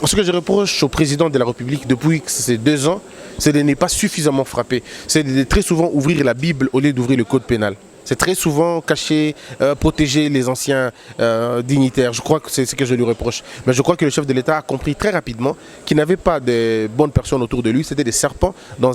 Ce que je reproche au président de la République depuis ces 2 ans, c'est de ne pas suffisamment frapper. C'est de très souvent ouvrir la Bible au lieu d'ouvrir le code pénal. C'est très souvent cacher, protéger les anciens dignitaires. Je crois que c'est ce que je lui reproche. Mais je crois que le chef de l'État a compris très rapidement qu'il n'avait pas de bonnes personnes autour de lui. C'était des serpents dans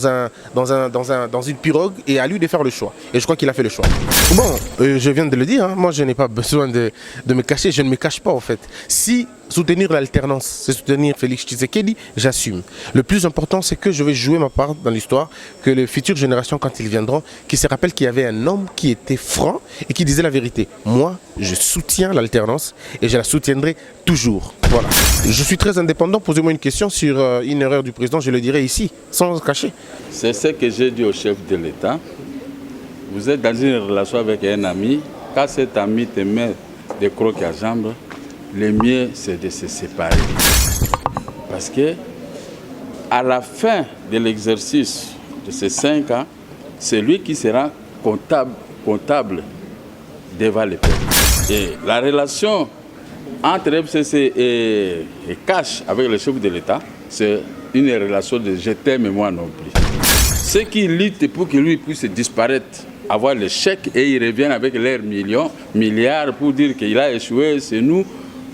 une pirogue et à lui de faire le choix. Et je crois qu'il a fait le choix. Bon, je viens de le dire, hein, moi je n'ai pas besoin de me cacher. Je ne me cache pas en fait. Si soutenir l'alternance, c'est soutenir Félix Tshisekedi, j'assume. Le plus important, c'est que je vais jouer ma part dans l'histoire, que les futures générations, quand ils viendront, qui se rappellent qu'il y avait un homme qui était franc et qui disait la vérité. Moi, je soutiens l'alternance et je la soutiendrai toujours. Voilà. Je suis très indépendant. Posez-moi une question sur une erreur du président, je le dirai ici, sans cacher. C'est ce que j'ai dit au chef de l'État. Vous êtes dans une relation avec un ami. Quand cet ami te met des crocs à jambes, le mieux, c'est de se séparer. Parce que, à la fin de l'exercice de ces 5 ans, c'est lui qui sera comptable devant le peuple. Et la relation entre FCC et Cash avec le chef de l'État, c'est une relation de je t'aime et moi non plus. Ceux qui luttent pour que lui puisse disparaître, avoir le chèque et ils reviennent avec leurs milliards pour dire qu'il a échoué, c'est nous.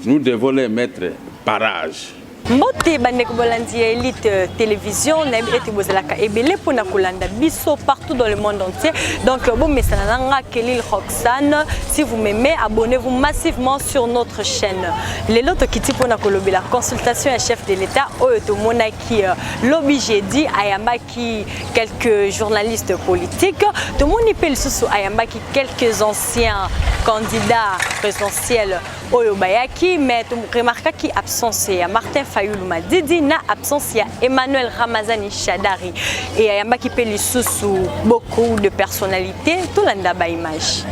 Nous devons les mettre barrage. Mbote bandeko bolandi Elite Télévision na ete bozalaka ebele pona kolanda biso partout dans le monde entier. Donc bon message nanga Kelil Roxane, si vous m'aimez, abonnez-vous massivement sur notre chaîne. Les loto kiti pona kolobela consultation à chef de l'État oyo monaki l'obligé dit ayamba qui quelques journalistes politiques, tout moni pel susu ayamba qui quelques anciens candidats présidentiels oyo bayaki, mais tu remarque qui absence ya Martin Fayulu Madidi na absence ya Emmanuel Ramazani Shadari et ayamba qui peli sous beaucoup de personnalités tout landa ba image.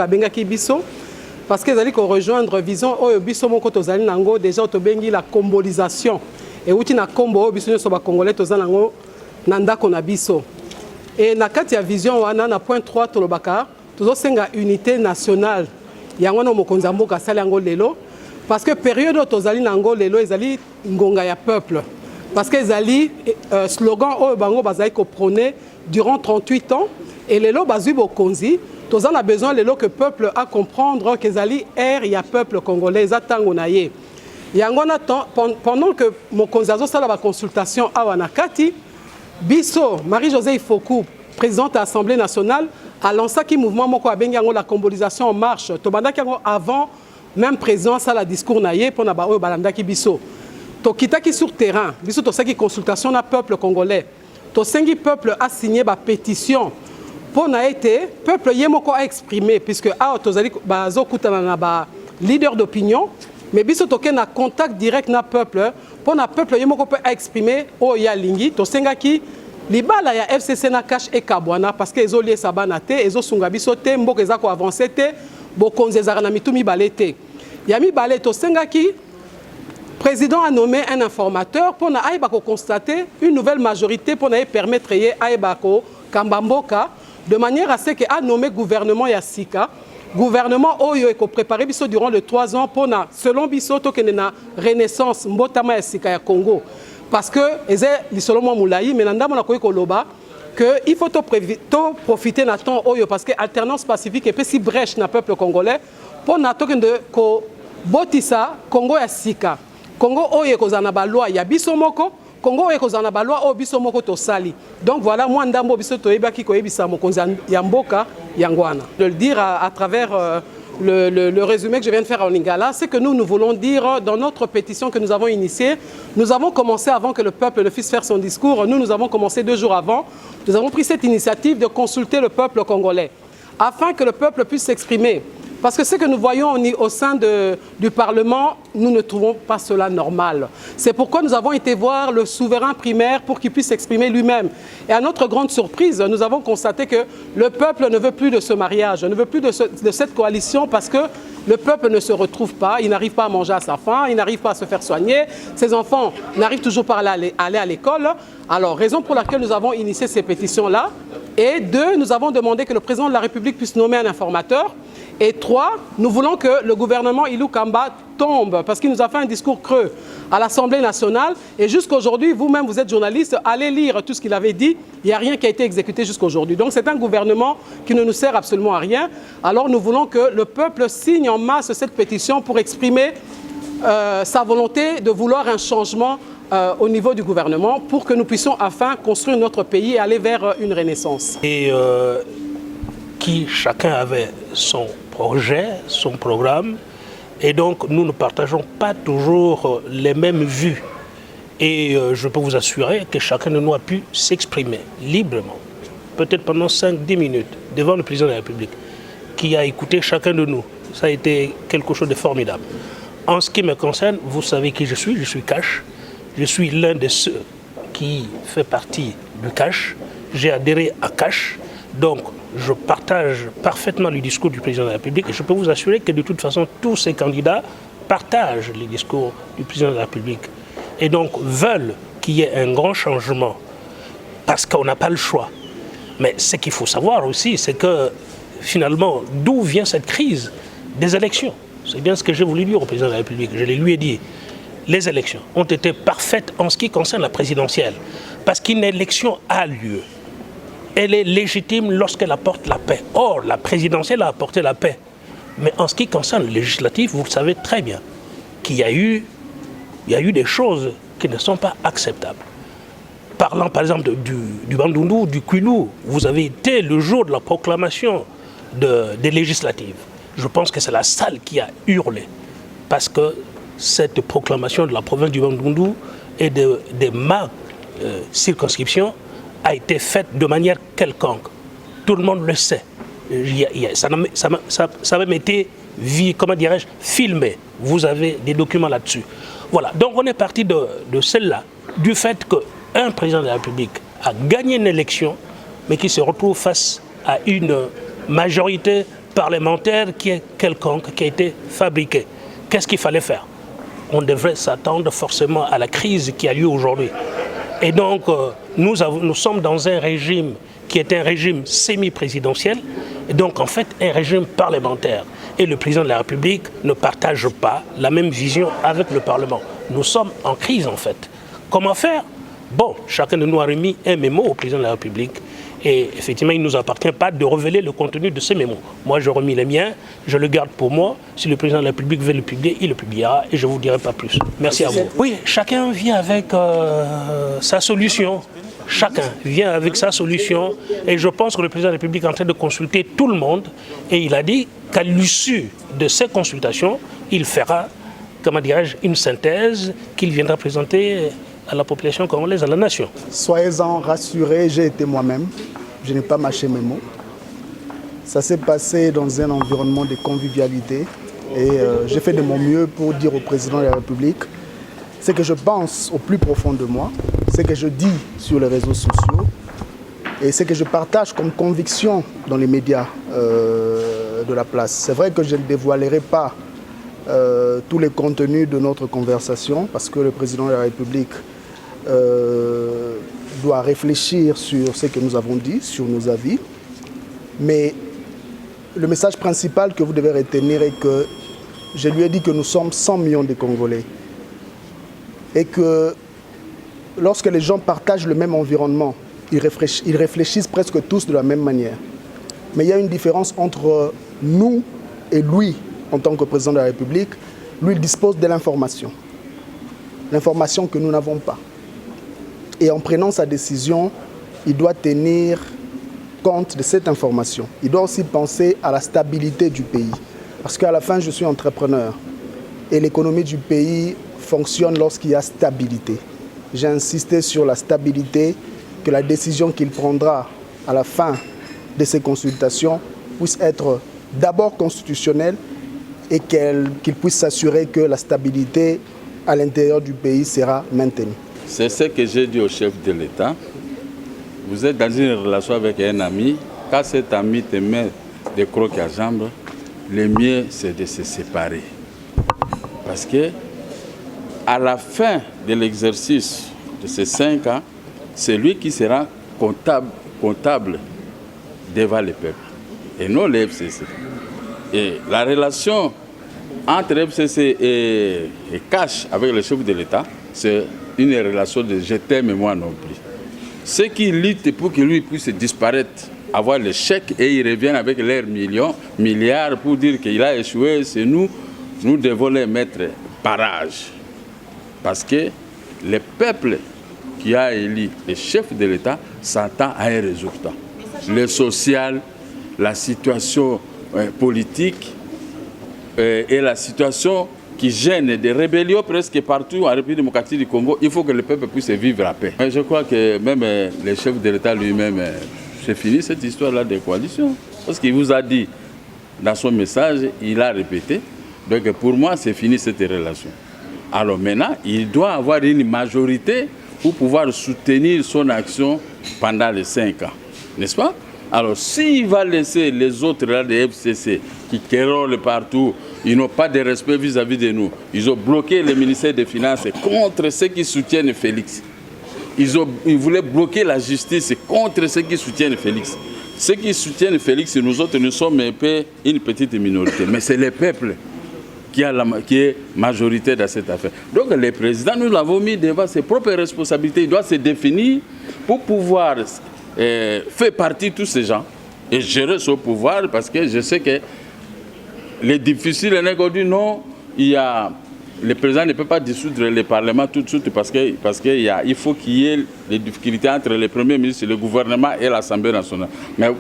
Bengaki biso parce que zali ko rejoindre vision oyo biso moko tozali nango déjà to bengi la combolisation et outi na combo biso nyoso ba congolais tozali nango na ndako na biso et na kati ya vision wana na point 3 tolobaka tozosenga unité nationale yango na mokonzi mboka sala yango lelo parce que période tozali nango lelo ezali ngonga ya peuple parce que ezali slogan oyo bango bazali ko prôner durant 38 ans et lelo bazui bokonzi. Tous on a besoin de que le peuple a comprendre que Zali il y a peuple congolais zatangonaye. Yangona pendant que mon konzazo sala la consultation à Wanakati, Bisso Marie-Josée Ifokou, présidente de l'Assemblée nationale, a lancé qui mouvement moko abengi la combolisation en marche. Tobanda kango avant même président sala discours naye pour na ba oyo balanda ki biso. To kitaki sur terrain, biso to saki consultation na peuple congolais. To sengi peuple a signé ba pétition. Pour na été peuple yemoko a exprimé puisque a tozali bazo kutana na ba leader d'opinion mais biso toke na contact direct na peuple pour na peuple yemoko peut exprimer o ya lingi to sengaki libala ya FCC na cash e kabwana parce que ezo lié sabana te ezo sunga biso te mboko ezako avancer te bokonze ezaka na mitumi balete ya mi balete to sengaki président a nommé un informateur pour na aiba ko constater une nouvelle majorité pour na permettre aiba ko kambamboka de manière à ce que a nommé gouvernement Yassika gouvernement oyo eko préparé biso durant les 3 ans pour selon biso to na renaissance mbotama ya sika ya Congo parce que eze lisolo mo mulayi mais ndamo na koyi koloba que il faut profiter na temps oyo parce que alternance pacifique et puis si brèche na peuple congolais pour na to kende ko botisa Congo ya sika Congo oyo kozana ba loi ya biso moko Congo oyo kozana ba loi oyo biso moko to sali donc voilà moi ndambo biso to yebaki ko yebisa mokonzi ya mboka yangwana de le dire à travers le résumé que je viens de faire en lingala, c'est que nous voulons dire dans notre pétition que nous avons initiée, nous avons commencé avant que le peuple ne puisse faire son discours, nous avons commencé 2 jours avant, nous avons pris cette initiative de consulter le peuple congolais afin que le peuple puisse s'exprimer. Parce que ce que nous voyons au sein du Parlement, nous ne trouvons pas cela normal. C'est pourquoi nous avons été voir le souverain primaire pour qu'il puisse s'exprimer lui-même. Et à notre grande surprise, nous avons constaté que le peuple ne veut plus de ce mariage, ne veut plus de cette coalition parce que le peuple ne se retrouve pas, il n'arrive pas à manger à sa faim, il n'arrive pas à se faire soigner, ses enfants n'arrivent toujours pas à aller à l'école. Alors, raison pour laquelle nous avons initié ces pétitions-là. Et 2, nous avons demandé que le président de la République puisse nommer un informateur. Et 3, nous voulons que le gouvernement Ilou Kamba tombe parce qu'il nous a fait un discours creux à l'Assemblée nationale. Et jusqu'à aujourd'hui, vous-même, vous êtes journaliste, allez lire tout ce qu'il avait dit. Il n'y a rien qui a été exécuté jusqu'à aujourd'hui. Donc c'est un gouvernement qui ne nous sert absolument à rien. Alors nous voulons que le peuple signe en masse cette pétition pour exprimer sa volonté de vouloir un changement au niveau du gouvernement pour que nous puissions enfin construire notre pays et aller vers une renaissance. Et qui chacun avait son projet, son programme, et donc nous ne partageons pas toujours les mêmes vues. Et je peux vous assurer que chacun de nous a pu s'exprimer librement, peut-être pendant 5-10 minutes, devant le président de la République, qui a écouté chacun de nous. Ça a été quelque chose de formidable. En ce qui me concerne, vous savez qui je suis Cash. Je suis l'un de ceux qui fait partie du Cash. J'ai adhéré à Cash. Donc, je partage parfaitement le discours du président de la République et je peux vous assurer que de toute façon, tous ces candidats partagent le discours du président de la République et donc veulent qu'il y ait un grand changement parce qu'on n'a pas le choix. Mais ce qu'il faut savoir aussi, c'est que finalement, d'où vient cette crise des élections? C'est bien ce que j'ai voulu dire au président de la République. Je lui ai dit, les élections ont été parfaites en ce qui concerne la présidentielle parce qu'une élection a lieu. Elle est légitime lorsqu'elle apporte la paix. Or, la présidentielle a apporté la paix. Mais en ce qui concerne le législatif, vous le savez très bien qu'il y a eu des choses qui ne sont pas acceptables. Parlant par exemple du Bandundu, du Kwilu, vous avez été le jour de la proclamation des législatives. Je pense que c'est la salle qui a hurlé. Parce que cette proclamation de la province du Bandundu et de ma circonscription a été faite de manière quelconque. Tout le monde le sait. Ça a même été, comment dirais-je, filmé. Vous avez des documents là-dessus. Voilà. Donc on est parti de celle-là, du fait qu'un président de la République a gagné une élection, mais qui se retrouve face à une majorité parlementaire qui est quelconque, qui a été fabriquée. Qu'est-ce qu'il fallait faire? On devrait s'attendre forcément à la crise qui a lieu aujourd'hui. Et donc, nous sommes dans un régime qui est un régime semi-présidentiel, et donc en fait un régime parlementaire. Et le président de la République ne partage pas la même vision avec le Parlement. Nous sommes en crise en fait. Comment faire? Bon, chacun de nous a remis un mémo au président de la République. Et effectivement, il ne nous appartient pas de révéler le contenu de ces mémos. Moi, j'ai remis les miens, je le garde pour moi. Si le président de la République veut le publier, il le publiera et je ne vous dirai pas plus. Merci à vous. Oui, chacun vient avec sa solution. Chacun vient avec sa solution. Et je pense que le président de la République est en train de consulter tout le monde. Et il a dit qu'à l'issue de ces consultations, il fera, comment dirais-je, une synthèse qu'il viendra présenter à la population congolaise, à la nation. Soyez-en rassurés, j'ai été moi-même. Je n'ai pas mâché mes mots. Ça s'est passé dans un environnement de convivialité et j'ai fait de mon mieux pour dire au président de la République ce que je pense au plus profond de moi, ce que je dis sur les réseaux sociaux et ce que je partage comme conviction dans les médias de la place. C'est vrai que je ne dévoilerai pas tous les contenus de notre conversation parce que le président de la République doit réfléchir sur ce que nous avons dit, sur nos avis. Mais le message principal que vous devez retenir est que je lui ai dit que nous sommes 100 millions de Congolais. Et que lorsque les gens partagent le même environnement, ils réfléchissent presque tous de la même manière. Mais il y a une différence entre nous et lui, en tant que président de la République. Lui, il dispose de l'information. L'information que nous n'avons pas. Et en prenant sa décision, il doit tenir compte de cette information. Il doit aussi penser à la stabilité du pays. Parce qu'à la fin, je suis entrepreneur. Et l'économie du pays fonctionne lorsqu'il y a stabilité. J'ai insisté sur la stabilité, que la décision qu'il prendra à la fin de ces consultations puisse être d'abord constitutionnelle et qu'il puisse s'assurer que la stabilité à l'intérieur du pays sera maintenue. C'est ce que j'ai dit au chef de l'État. Vous êtes dans une relation avec un ami. Quand cet ami te met des crocs à jambes, le mieux c'est de se séparer. Parce que à la fin de l'exercice de ces 5 ans, c'est lui qui sera comptable devant le peuple et non le FCC. Et la relation entre FCC et Cash avec le chef de l'État, c'est une relation de je t'aime et moi non plus. Ceux qui luttent pour que lui puisse disparaître, avoir le chèque et ils reviennent avec leurs milliards pour dire qu'il a échoué, c'est nous devons les mettre barrage. Parce que le peuple qui a élu le chef de l'État s'attend à un résultat. Le social, la situation politique et la situation qui gêne des rébellions presque partout en République démocratique du Congo, il faut que le peuple puisse vivre la paix. Je crois que même le chef de l'État lui-même, c'est fini cette histoire-là de coalition. Parce qu'il vous a dit dans son message, il a répété. Donc pour moi, c'est fini cette relation. Alors maintenant, il doit avoir une majorité pour pouvoir soutenir son action pendant les 5 ans. N'est-ce pas? Alors s'il va laisser les autres là des FCC qui querellent partout, ils n'ont pas de respect vis-à-vis de nous. Ils ont bloqué le ministère des Finances contre ceux qui soutiennent Félix. Ils voulaient bloquer la justice contre ceux qui soutiennent Félix. Ceux qui soutiennent Félix, nous autres, nous sommes un peu une petite minorité. Mais c'est le peuple qui est majoritaire dans cette affaire. Donc le président, nous l'avons mis devant ses propres responsabilités. Il doit se définir pour pouvoir faire partie de tous ces gens et gérer son pouvoir, parce que je sais que les difficiles, on dit non, le président ne peut pas dissoudre le Parlement tout de suite parce qu'il faut qu'il y ait des difficultés entre le Premier ministre, le gouvernement et l'Assemblée nationale. Mais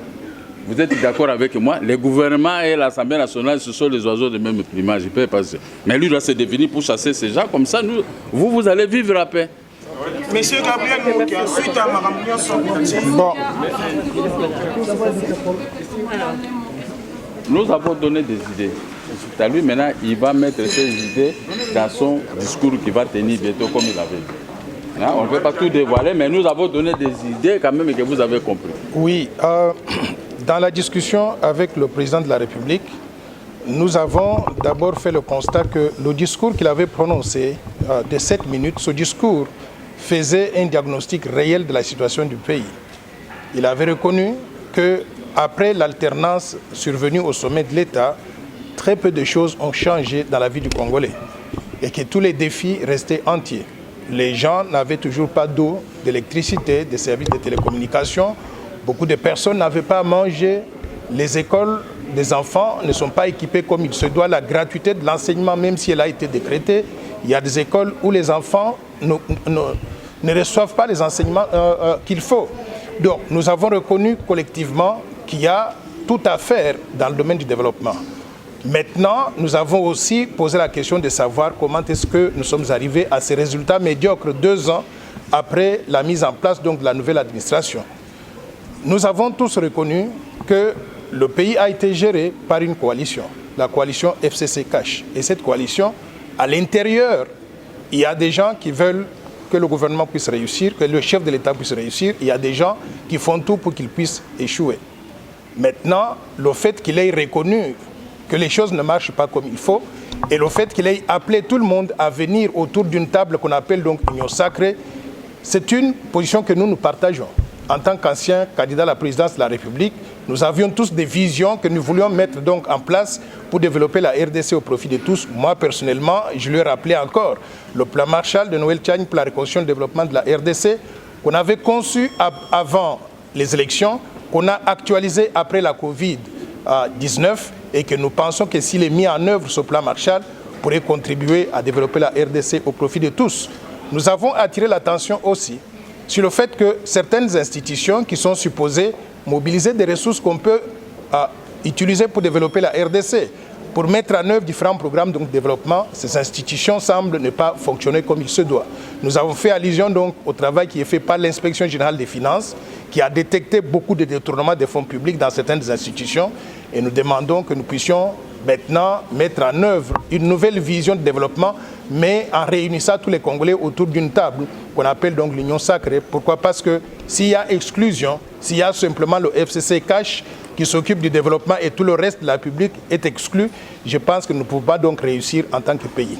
vous êtes d'accord avec moi, le gouvernement et l'Assemblée nationale, ce sont les oiseaux de même plumage. Mais lui doit se définir pour chasser ces gens, comme ça, vous allez vivre la paix. Monsieur Gabriel Moukia, suite à ma réunion, bon. Nous avons donné des idées. À lui, maintenant, il va mettre ces idées dans son discours qu'il va tenir bientôt, comme il avait dit. Hein? On ne peut pas tout dévoiler, mais nous avons donné des idées quand même que vous avez compris. Oui, dans la discussion avec le président de la République, nous avons d'abord fait le constat que le discours qu'il avait prononcé de 7 minutes, ce discours faisait un diagnostic réel de la situation du pays. Il avait reconnu qu'après l'alternance survenue au sommet de l'État, très peu de choses ont changé dans la vie du Congolais et que tous les défis restaient entiers. Les gens n'avaient toujours pas d'eau, d'électricité, de services de télécommunications. Beaucoup de personnes n'avaient pas à manger. Les écoles des enfants ne sont pas équipées comme il se doit. La gratuité de l'enseignement, même si elle a été décrétée, il y a des écoles où les enfants ne reçoivent pas les enseignements qu'il faut. Donc, nous avons reconnu collectivement qu'il y a tout à faire dans le domaine du développement. Maintenant, nous avons aussi posé la question de savoir comment est-ce que nous sommes arrivés à ces résultats médiocres 2 ans après la mise en place donc, de la nouvelle administration. Nous avons tous reconnu que le pays a été géré par une coalition, la coalition FCC Cash. Et cette coalition, à l'intérieur, il y a des gens qui veulent que le gouvernement puisse réussir, que le chef de l'État puisse réussir. Il y a des gens qui font tout pour qu'il puisse échouer. Maintenant, le fait qu'il ait reconnu que les choses ne marchent pas comme il faut, et le fait qu'il ait appelé tout le monde à venir autour d'une table qu'on appelle donc Union Sacrée, c'est une position que nous partageons. En tant qu'ancien candidat à la présidence de la République, Nous avions tous des visions que nous voulions mettre donc en place pour développer la RDC au profit de tous. Moi, personnellement, je lui ai rappelé encore le plan Marshall de Noël Tchani pour la reconstruction et le développement de la RDC qu'on avait conçu avant les élections, qu'on a actualisé après la Covid-19 et que nous pensons que s'il est mis en œuvre ce plan Marshall, pourrait contribuer à développer la RDC au profit de tous. Nous avons attiré l'attention aussi sur le fait que certaines institutions qui sont supposées mobiliser des ressources qu'on peut utiliser pour développer la RDC, pour mettre en œuvre différents programmes de développement, ces institutions semblent ne pas fonctionner comme il se doit. Nous avons fait allusion donc au travail qui est fait par l'Inspection générale des finances, qui a détecté beaucoup de détournements des fonds publics dans certaines institutions, et nous demandons que nous puissions maintenant mettre en œuvre une nouvelle vision de développement, mais en réunissant tous les Congolais autour d'une table qu'on appelle donc l'Union sacrée. Pourquoi? Parce que s'il y a exclusion, s'il y a simplement le FCC cash qui s'occupe du développement et tout le reste de la République est exclu, je pense que nous ne pouvons pas donc réussir en tant que pays.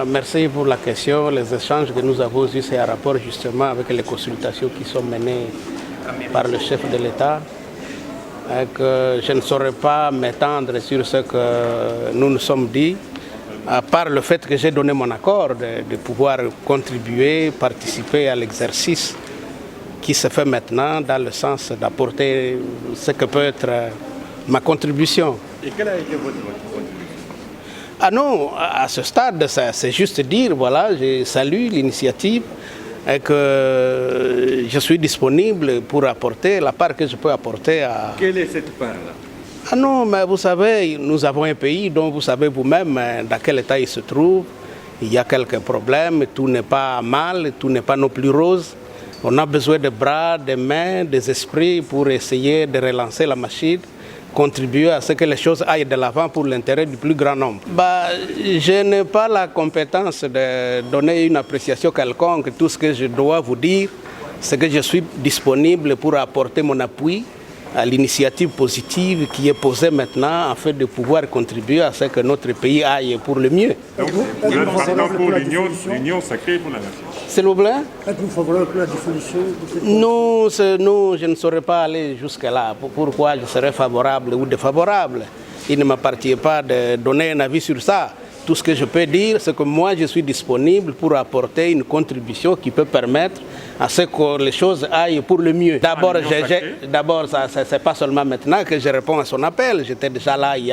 Merci pour la question. Les échanges que nous avons eus, c'est un rapport justement avec les consultations qui sont menées par le chef de l'État. Je ne saurais pas m'étendre sur ce que nous nous sommes dit, à part le fait que j'ai donné mon accord de pouvoir contribuer, participer à l'exercice qui se fait maintenant dans le sens d'apporter ce que peut être ma contribution. Et quelle a été votre contribution? Ah non, à ce stade, c'est juste dire, voilà, je salue l'initiative et que je suis disponible pour apporter la part que je peux apporter à... Quelle est cette part-là? Ah non, mais vous savez, nous avons un pays dont vous savez vous-même dans quel état il se trouve. Il y a quelques problèmes, tout n'est pas mal, tout n'est pas non plus rose. On a besoin de bras, de mains, des esprits pour essayer de relancer la machine, contribuer à ce que les choses aillent de l'avant pour l'intérêt du plus grand nombre. Je n'ai pas la compétence de donner une appréciation quelconque. Tout ce que je dois vous dire, c'est que je suis disponible pour apporter mon appui à l'initiative positive qui est posée maintenant afin de pouvoir contribuer à ce que notre pays aille pour le mieux. Donc, vous êtes partant pour l'union sacrée pour la nation? S'il vous plaît? Êtes-vous favorable pour la dissolution? Non, je ne saurais pas aller jusque-là. Pourquoi je serais favorable ou défavorable? Il ne m'appartient pas de donner un avis sur ça. Tout ce que je peux dire, c'est que moi, je suis disponible pour apporter une contribution qui peut permettre à ce que les choses aillent pour le mieux. D'abord, ce n'est pas seulement maintenant que je réponds à son appel. J'étais déjà là il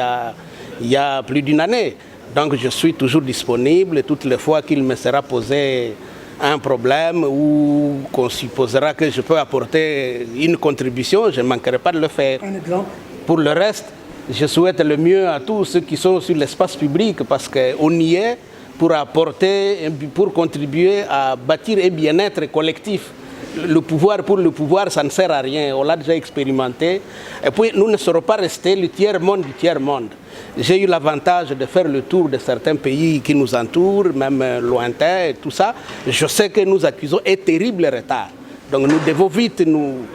y a plus d'une année. Donc, je suis toujours disponible toutes les fois qu'il me sera posé un problème ou qu'on supposera que je peux apporter une contribution, je ne manquerai pas de le faire. Un exemple? Pour le reste, je souhaite le mieux à tous ceux qui sont sur l'espace public parce qu'on y est pour apporter, pour contribuer à bâtir un bien-être collectif. Le pouvoir pour le pouvoir, ça ne sert à rien. On l'a déjà expérimenté. Et puis, nous ne serons pas restés le tiers-monde du tiers-monde. J'ai eu l'avantage de faire le tour de certains pays qui nous entourent, même lointains et tout ça. Je sais que nous accusons un terrible retard. Donc, nous devons vite nous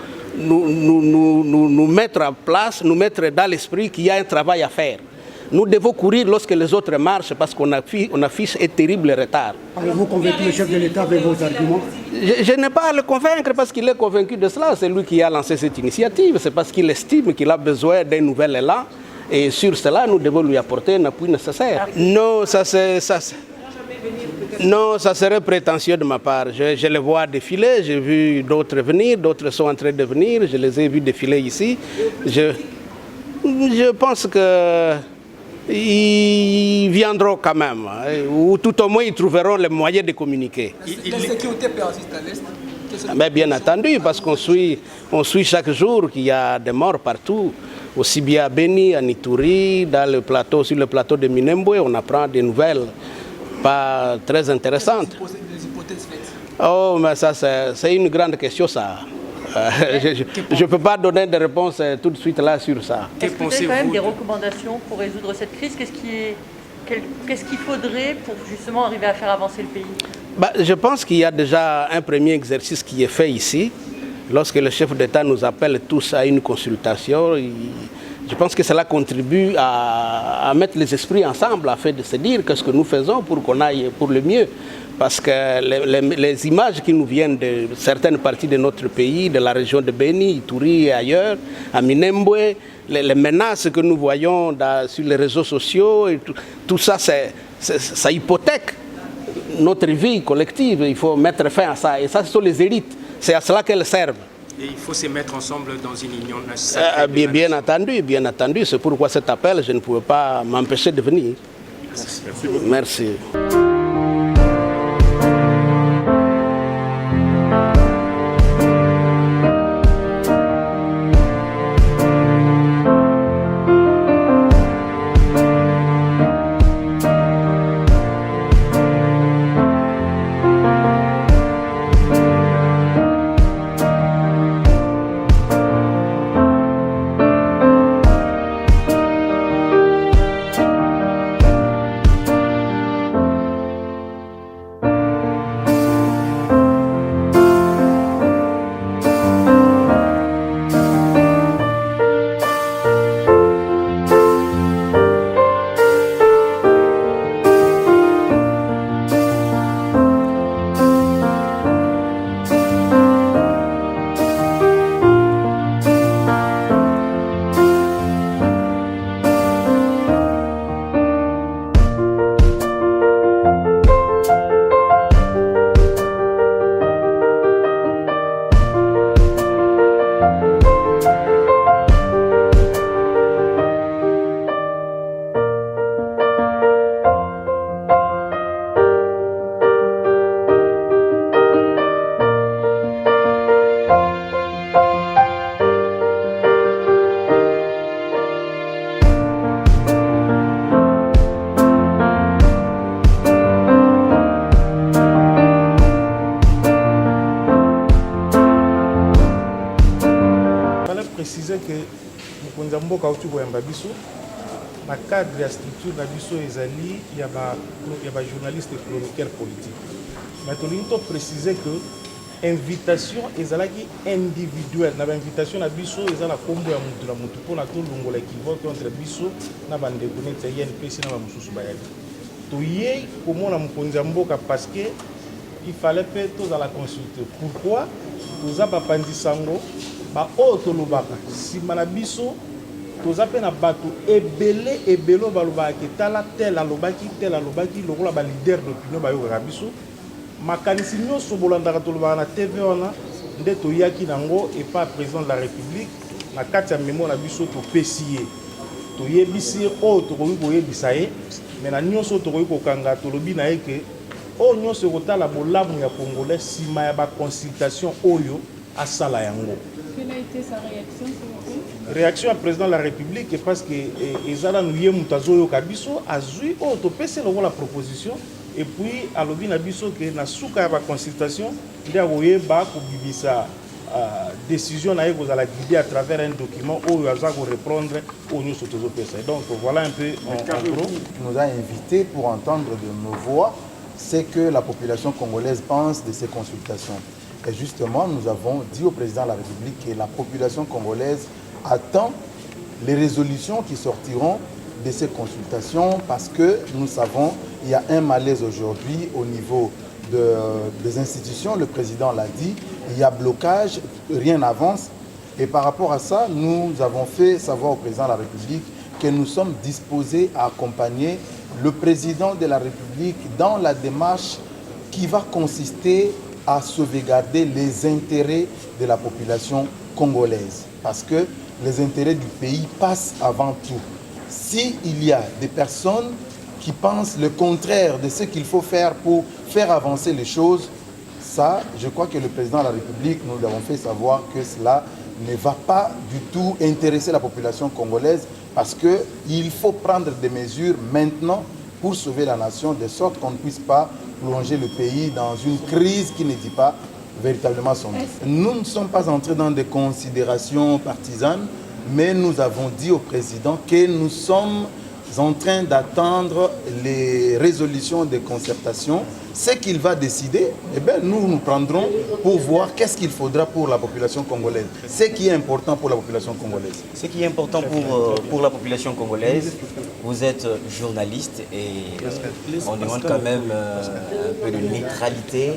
mettre en place, nous mettre dans l'esprit qu'il y a un travail à faire. Nous devons courir lorsque les autres marchent parce qu'on affiche un terrible retard. Avez-vous convaincu le chef de l'État avec vos arguments? Je n'ai pas à le convaincre parce qu'il est convaincu de cela. C'est lui qui a lancé cette initiative. C'est parce qu'il estime qu'il a besoin d'un nouvel élan. Et sur cela, nous devons lui apporter un appui nécessaire. Non, ça serait prétentieux de ma part. Je les vois défiler, j'ai vu d'autres venir, d'autres sont en train de venir, je les ai vus défiler ici. Je pense qu'ils viendront quand même, ou tout au moins ils trouveront les moyens de communiquer. La sécurité persiste à l'Est? Mais bien entendu, parce qu'on suit chaque jour qu'il y a des morts partout, aussi bien à Beni, à Nituri, sur le plateau de Minembwe, on apprend des nouvelles pas très intéressantes. Oh, mais ça, c'est une grande question, ça. Je ne peux pas donner de réponse tout de suite là sur ça. Est-ce que vous avez quand même des recommandations pour résoudre cette crise? Qu'est-ce qu'il faudrait pour justement arriver à faire avancer le pays? Je pense qu'il y a déjà un premier exercice qui est fait ici. Lorsque le chef d'État nous appelle tous à une consultation, je pense que cela contribue à mettre les esprits ensemble afin de se dire qu'est-ce que nous faisons pour qu'on aille pour le mieux. Parce que les images qui nous viennent de certaines parties de notre pays, de la région de Beni, Ituri et ailleurs, à Minembwe, les menaces que nous voyons sur les réseaux sociaux, et tout ça, ça hypothèque notre vie collective. Il faut mettre fin à ça. Et ça, ce sont les élites. C'est à cela qu'elles servent. Et il faut se mettre ensemble dans une union. Bien entendu. C'est pourquoi cet appel, je ne pouvais pas m'empêcher de venir. Merci beaucoup. Merci. mboka uti koyamba biso na cadre ya structure na biso ezali ya ba journaliste chroniqueur politique. Mais tolingi to préciser que invitation ezalaki individuelle na ba invitation na biso ezala kombo ya mutu na mutu pona to longola équivoque entre biso na bande connecte INPC na ba mususu bayali. Toyei komona mokonzi ya mboka parce que il fallait pe tous à la consulter. Pourquoi toza ba pandisango ba oto lobaka sima na biso toza pe na bato ebelo balobaka ke tala tel alobaki lokola ba leader d'opinion bayokaka biso makanisi nyonso bolandaka tolobaka na TV wana nde toyaki nango epa président de la République na kati ya memo na biso topesi ye toyebisi ye oyo tokoki koyebisa ye me na nyonso tokoki kokanga tolobi na ye ke oyo nyonso ekotala bolamu ya congolais nsima ya baconsultation oyo asala yango. Quelle a été sa réaction, s'il vous plaît? Réaction à président de la République parce que ezala nuye mutazoyo kabiso azui o topese la proposition et puis alobi na biso que na suka ya ba consultation nde akoyeba kobibisa décision na yeko zala guider à travers un document oyo aza ko reprendre au nyonso tozopesa. Donc voilà un peu en gros. Nous a invités pour entendre de nos voix ce que la population congolaise pense de ces consultations. Et justement, nous avons dit au président de la République que la population congolaise attend les résolutions qui sortiront de ces consultations parce que nous savons qu'il y a un malaise aujourd'hui au niveau des institutions. Le président l'a dit, il y a blocage, rien n'avance. Et par rapport à ça, nous avons fait savoir au président de la République que nous sommes disposés à accompagner le président de la République dans la démarche qui va consister à sauvegarder les intérêts de la population congolaise. Parce que les intérêts du pays passent avant tout. S'il y a des personnes qui pensent le contraire de ce qu'il faut faire pour faire avancer les choses, ça, je crois que le président de la République, nous l'avons fait savoir que cela ne va pas du tout intéresser la population congolaise parce qu'il faut prendre des mesures maintenant pour sauver la nation de sorte qu'on ne puisse pas plonger le pays dans une crise qui ne dit pas véritablement son nom. Nous ne sommes pas entrés dans des considérations partisanes, mais nous avons dit au président que nous sommes en train d'attendre les résolutions des concertations. Ce qu'il va décider, eh bien, nous prendrons pour voir qu'est-ce qu'il faudra pour la population congolaise. Ce qui est important pour la population congolaise. Ce qui est important pour la population congolaise, vous êtes journaliste et on demande quand même un peu de neutralité,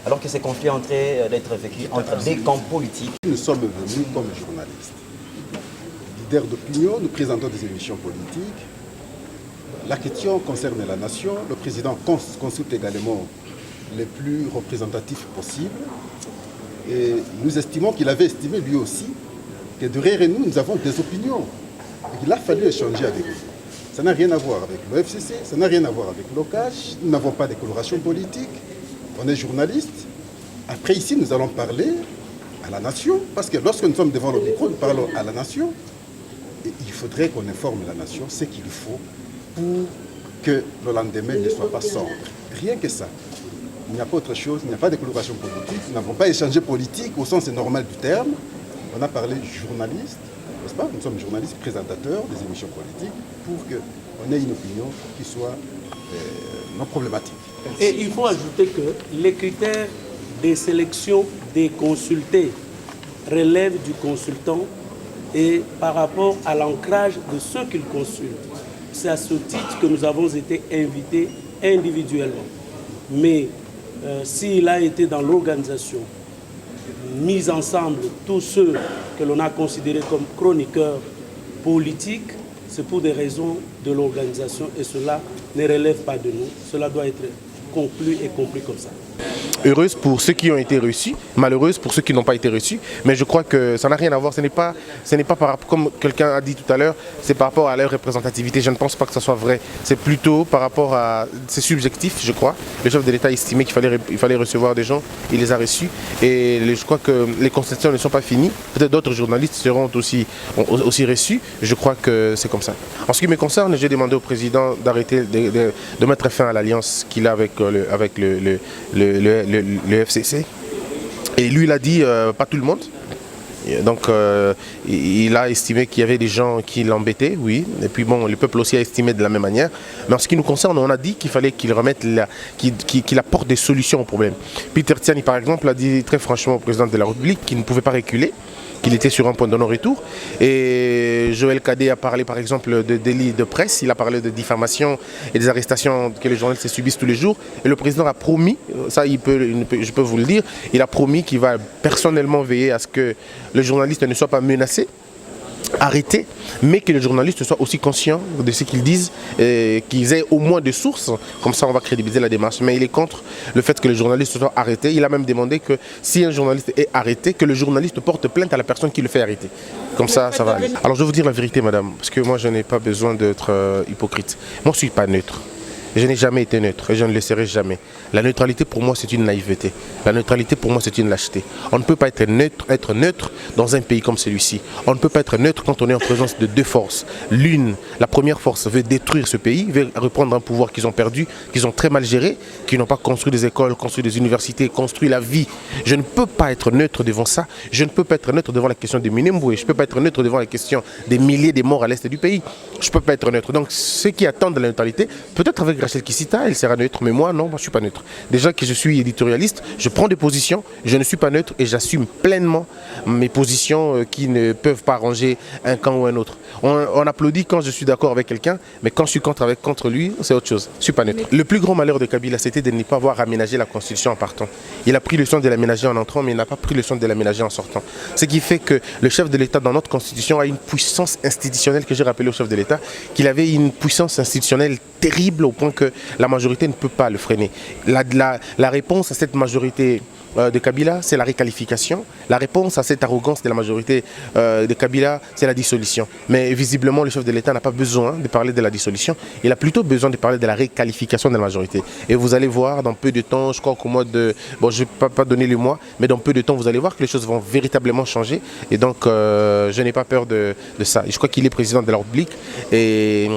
alors que ces conflits sont en train d'être vécus entre des camps politiques. Nous sommes venus comme journalistes, leaders d'opinion, nous présentons des émissions politiques. La question concerne la nation. Le président consulte également les plus représentatifs possibles. Et nous estimons qu'il avait estimé lui aussi que derrière nous, nous avons des opinions. Et qu'il a fallu échanger avec eux. Ça n'a rien à voir avec l'OFCC, ça n'a rien à voir avec l'OCAJ. Nous n'avons pas de coloration politique. On est journalistes. Après, ici, nous allons parler à la nation. Parce que lorsque nous sommes devant le micro, nous parlons à la nation. Et il faudrait qu'on informe la nation ce qu'il faut pour que le lendemain ne soit pas sombre. Rien que ça. Il n'y a pas autre chose, il n'y a pas de coloration politique. Nous n'avons pas échangé politique au sens normal du terme. On a parlé journaliste, n'est-ce pas? Nous sommes journalistes, présentateurs des émissions politiques pour qu'on ait une opinion qui soit non problématique. Et il faut ajouter que les critères de sélection des consultés relèvent du consultant et par rapport à l'ancrage de ceux qu'il consulte. C'est à ce titre que nous avons été invités individuellement. Mais s'il a été dans l'organisation, mis ensemble tous ceux que l'on a considérés comme chroniqueurs politiques, c'est pour des raisons de l'organisation et cela ne relève pas de nous. Cela doit être conclu et compris comme ça. Heureuse pour ceux qui ont été reçus, malheureuse pour ceux qui n'ont pas été reçus. Mais je crois que ça n'a rien à voir. Ce n'est pas comme quelqu'un a dit tout à l'heure, c'est par rapport à leur représentativité. Je ne pense pas que ça soit vrai. C'est plutôt par rapport à... C'est subjectif, je crois. Le chef de l'État estimait qu'il fallait recevoir des gens. Il les a reçus. Et je crois que les consultations ne sont pas finies. Peut-être d'autres journalistes seront aussi reçus. Je crois que c'est comme ça. En ce qui me concerne, j'ai demandé au président d'arrêter, de mettre fin à l'alliance qu'il a avec le FCC. Et lui, il a dit, pas tout le monde. Et donc, il a estimé qu'il y avait des gens qui l'embêtaient, oui. Et puis bon, le peuple aussi a estimé de la même manière. Mais en ce qui nous concerne, on a dit qu'il fallait qu'il remette, qu'il apporte des solutions au problème. Peter Tiani, par exemple, a dit très franchement au président de la République qu'il ne pouvait pas reculer, qu'il était sur un point de non-retour. Et Joël Cadet a parlé par exemple de délits de presse, il a parlé de diffamation et des arrestations que les journalistes subissent tous les jours. Et le président a promis, ça je peux vous le dire, il a promis qu'il va personnellement veiller à ce que le journaliste ne soit pas menacé, arrêté, mais que les journalistes soient aussi conscients de ce qu'ils disent, qu'ils aient au moins des sources, comme ça on va crédibiliser la démarche. Mais il est contre le fait que les journalistes soient arrêtés. Il a même demandé que si un journaliste est arrêté, que le journaliste porte plainte à la personne qui le fait arrêter. Comme ça, ça va aller. Alors je vais vous dire la vérité, madame, parce que moi je n'ai pas besoin d'être hypocrite. Moi je ne suis pas neutre. Je n'ai jamais été neutre et je ne le serai jamais. La neutralité pour moi c'est une naïveté. La neutralité pour moi c'est une lâcheté. On ne peut pas être neutre dans un pays comme celui-ci. On ne peut pas être neutre quand on est en présence de deux forces. L'une, la première force veut détruire ce pays, veut reprendre un pouvoir qu'ils ont perdu, qu'ils ont très mal géré, qu'ils n'ont pas construit des écoles, construit des universités, construit la vie. Je ne peux pas être neutre devant ça. Je ne peux pas être neutre devant la question des Minembwe. Je ne peux pas être neutre devant la question des milliers de morts à l'est du pays. Je ne peux pas être neutre. Donc ceux qui attendent de la neutralité, peut-être avec Rachel Kissita, elle sera neutre, mais moi non, moi je ne suis pas neutre. Déjà que je suis éditorialiste, je prends des positions, je ne suis pas neutre et j'assume pleinement mes positions qui ne peuvent pas arranger un camp ou un autre. On applaudit quand je suis d'accord avec quelqu'un, mais quand je suis contre lui, c'est autre chose. Je ne suis pas neutre. Le plus grand malheur de Kabila, c'était de ne pas avoir aménagé la Constitution en partant. Il a pris le soin de l'aménager en entrant, mais il n'a pas pris le soin de l'aménager en sortant. Ce qui fait que le chef de l'État dans notre Constitution a une puissance institutionnelle que j'ai rappelé au chef de l'État, qu'il avait une puissance institutionnelle terrible au point que la majorité ne peut pas le freiner. La réponse à cette majorité de Kabila, c'est la réqualification. La réponse à cette arrogance de la majorité de Kabila, c'est la dissolution. Mais visiblement, le chef de l'État n'a pas besoin de parler de la dissolution. Il a plutôt besoin de parler de la réqualification de la majorité. Et vous allez voir, dans peu de temps, je crois qu'au mois de... Bon, je ne vais pas donner le mois, mais dans peu de temps, vous allez voir que les choses vont véritablement changer. Et donc, je n'ai pas peur de ça. Et je crois qu'il est président de la République. Et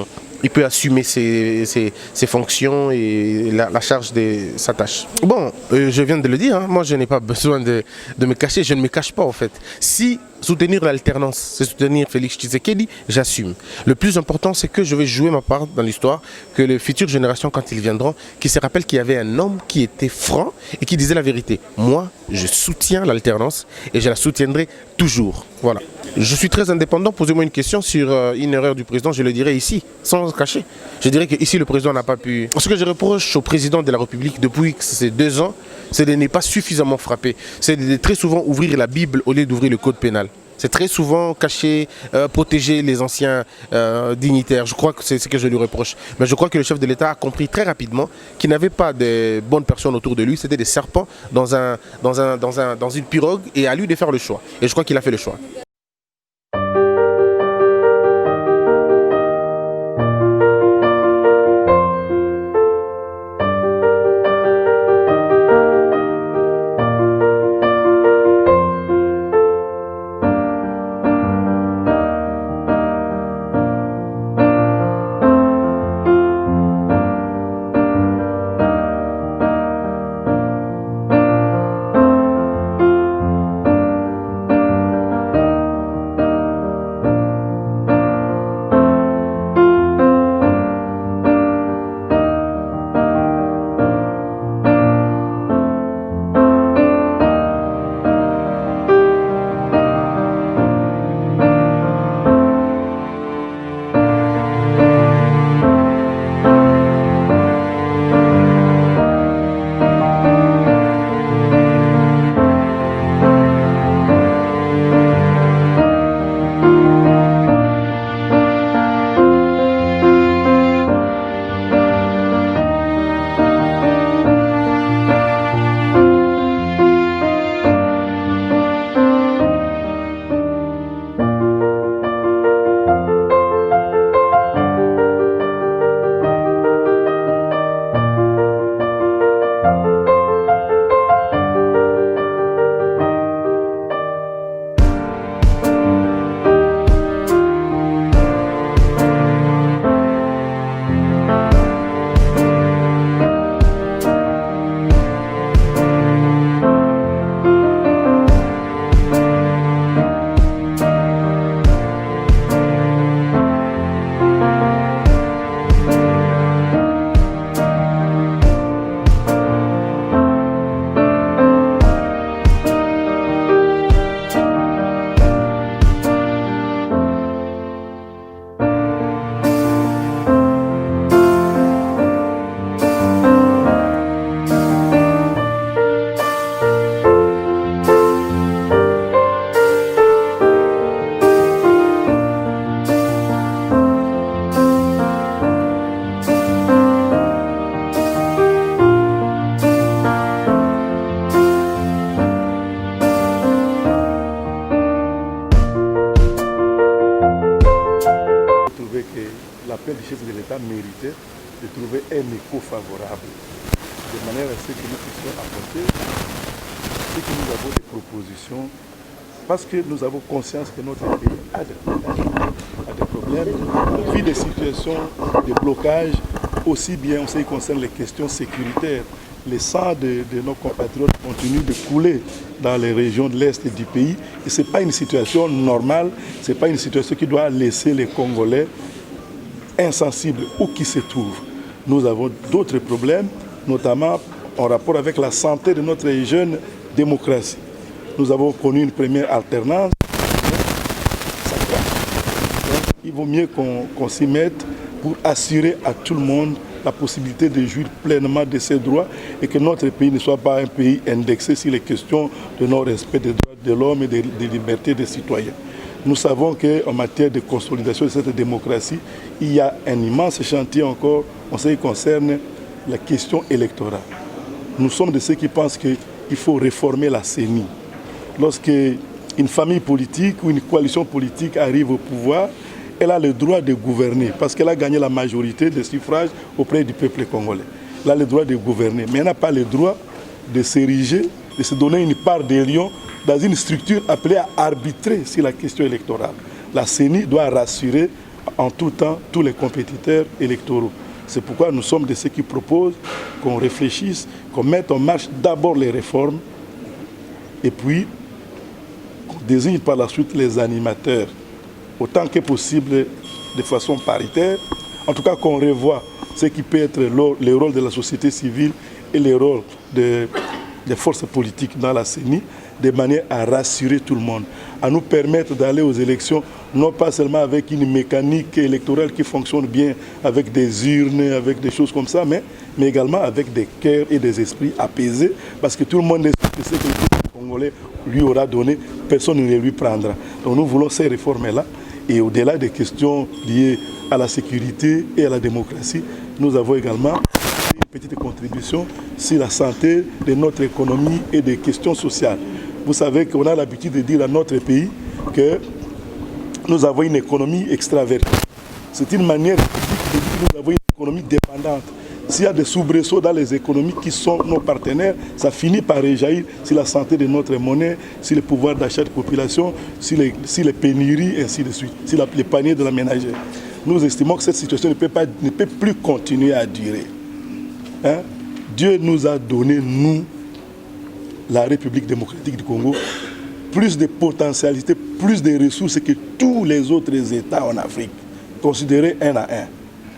il peut assumer ses fonctions et la charge de sa tâche. Bon, je viens de le dire, hein, moi je n'ai pas besoin de me cacher, je ne me cache pas en fait. Si soutenir l'alternance, c'est soutenir Félix Tshisekedi, j'assume. Le plus important, c'est que je vais jouer ma part dans l'histoire, que les futures générations, quand ils viendront, qui se rappellent qu'il y avait un homme qui était franc et qui disait la vérité. Moi, je soutiens l'alternance et je la soutiendrai toujours. Voilà. Je suis très indépendant. Posez-moi une question sur une erreur du président, je le dirai ici, sans cacher. Je dirais qu'ici, le président n'a pas pu... Ce que je reproche au président de la République depuis ces 2 ans, c'est de ne pas suffisamment frapper. C'est de très souvent ouvrir la Bible au lieu d'ouvrir le code pénal. C'est très souvent cacher, protéger les anciens dignitaires. Je crois que c'est ce que je lui reproche. Mais je crois que le chef de l'État a compris très rapidement qu'il n'avait pas de bonnes personnes autour de lui. C'était des serpents dans une pirogue et à lui de faire le choix. Et je crois qu'il a fait le choix. l'appel du chef de l'État méritait de trouver un écho favorable, de manière à ce que nous puissions apporter ce que nous avons des propositions, parce que nous avons conscience que notre pays a des problèmes, vit des situations de blocage, aussi bien en ce qui concerne les questions sécuritaires. Le sang de nos compatriotes continue de couler dans les régions de l'Est du pays. Et ce n'est pas une situation normale, ce n'est pas une situation qui doit laisser les Congolais insensibles où qu'ils se trouvent. Nous avons d'autres problèmes, notamment en rapport avec la santé de notre jeune démocratie. Nous avons connu une première alternance. Il vaut mieux qu'on s'y mette pour assurer à tout le monde la possibilité de jouir pleinement de ses droits et que notre pays ne soit pas un pays indexé sur les questions de non-respect des droits de l'homme et des libertés des citoyens. Nous savons qu'en matière de consolidation de cette démocratie, il y a un immense chantier encore en ce qui concerne la question électorale. Nous sommes de ceux qui pensent qu'il faut réformer la CENI. Lorsque une famille politique ou une coalition politique arrive au pouvoir, elle a le droit de gouverner parce qu'elle a gagné la majorité des suffrages auprès du peuple congolais. Elle a le droit de gouverner, mais elle n'a pas le droit de s'ériger, de se donner une part des lions dans une structure appelée à arbitrer sur la question électorale. La CENI doit rassurer en tout temps tous les compétiteurs électoraux. C'est pourquoi nous sommes de ceux qui proposent qu'on réfléchisse, qu'on mette en marche d'abord les réformes et puis qu'on désigne par la suite les animateurs, autant que possible de façon paritaire. En tout cas, qu'on revoie ce qui peut être les rôles de la société civile et les rôles des forces politiques dans la CENI, de manière à rassurer tout le monde, à nous permettre d'aller aux élections, non pas seulement avec une mécanique électorale qui fonctionne bien, avec des urnes, avec des choses comme ça, mais également avec des cœurs et des esprits apaisés, parce que tout le monde sait que ce que le peuple congolais lui aura donné, personne ne lui prendra. Donc nous voulons ces réformes-là, et au-delà des questions liées à la sécurité et à la démocratie, nous avons également une petite contribution sur la santé de notre économie et des questions sociales. Vous savez qu'on a l'habitude de dire à notre pays que nous avons une économie extravertie. C'est une manière de dire que nous avons une économie dépendante. S'il y a des soubresauts dans les économies qui sont nos partenaires, ça finit par réjaillir sur la santé de notre monnaie, sur le pouvoir d'achat de la population, sur les pénuries, et ainsi de suite, sur les paniers de la ménagère. Nous estimons que cette situation ne peut plus continuer à durer. Hein? Dieu nous a donné, nous, la République démocratique du Congo, plus de potentialités, plus de ressources que tous les autres États en Afrique, considérés un à un.